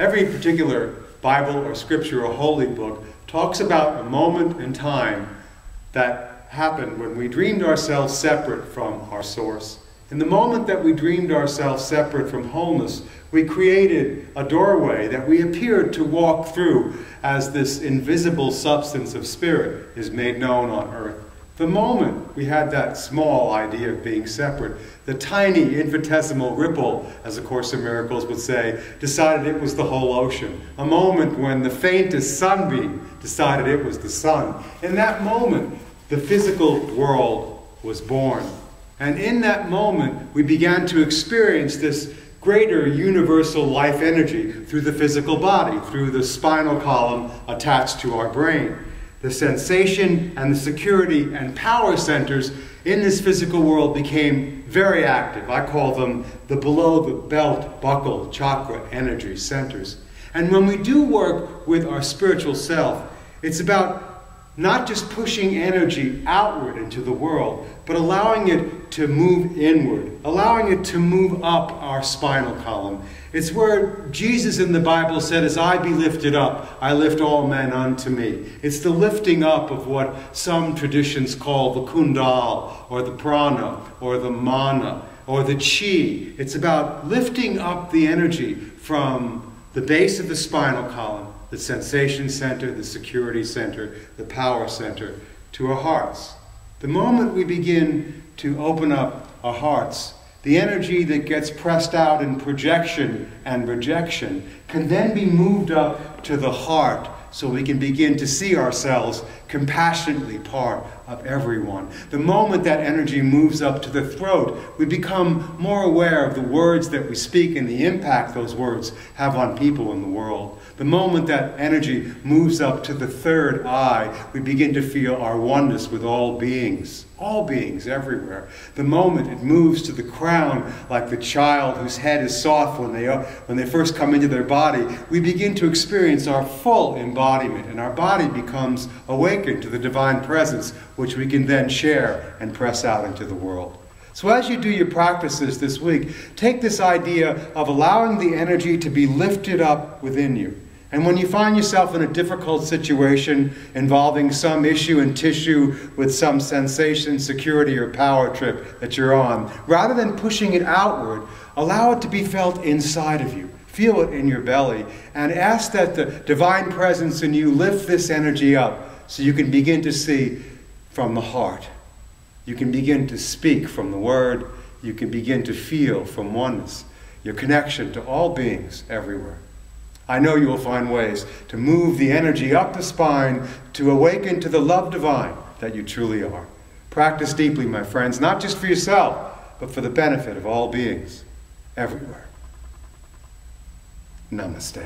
Every particular Bible or scripture or holy book talks about a moment in time that happened when we dreamed ourselves separate from our source. In the moment that we dreamed ourselves separate from wholeness, we created a doorway that we appeared to walk through as this invisible substance of spirit is made known on earth. The moment we had that small idea of being separate, the tiny infinitesimal ripple, as A Course in Miracles would say, decided it was the whole ocean. A moment when the faintest sunbeam decided it was the sun. In that moment, the physical world was born. And in that moment, we began to experience this greater universal life energy through the physical body, through the spinal column attached to our brain. The sensation and the security and power centers in this physical world became very active. I call them the below the belt buckle chakra energy centers. And when we do work with our spiritual self, it's about not just pushing energy outward into the world, but allowing it to move inward, allowing it to move up our spinal column. It's where Jesus in the Bible said, "As I be lifted up, I lift all men unto me." It's the lifting up of what some traditions call the kundal, or the prana, or the mana, or the chi. It's about lifting up the energy from the base of the spinal column, the sensation center, the security center, the power center, to our hearts. The moment we begin to open up our hearts, the energy that gets pressed out in projection and rejection can then be moved up to the heart, so we can begin to see ourselves compassionately part of everyone. The moment that energy moves up to the throat, we become more aware of the words that we speak and the impact those words have on people in the world. The moment that energy moves up to the third eye, we begin to feel our oneness with all beings everywhere. The moment it moves to the crown, like the child whose head is soft when they first come into their body, we begin to experience our full embodiment, and our body becomes awakened to the divine presence, which we can then share and press out into the world. So as you do your practices this week, take this idea of allowing the energy to be lifted up within you. And when you find yourself in a difficult situation involving some issue and tissue with some sensation, security, or power trip that you're on, rather than pushing it outward, allow it to be felt inside of you. Feel it in your belly, and ask that the divine presence in you lift this energy up so you can begin to see from the heart. You can begin to speak from the word. You can begin to feel from oneness, your connection to all beings everywhere. I know you will find ways to move the energy up the spine to awaken to the love divine that you truly are. Practice deeply, my friends, not just for yourself, but for the benefit of all beings everywhere. Namaste.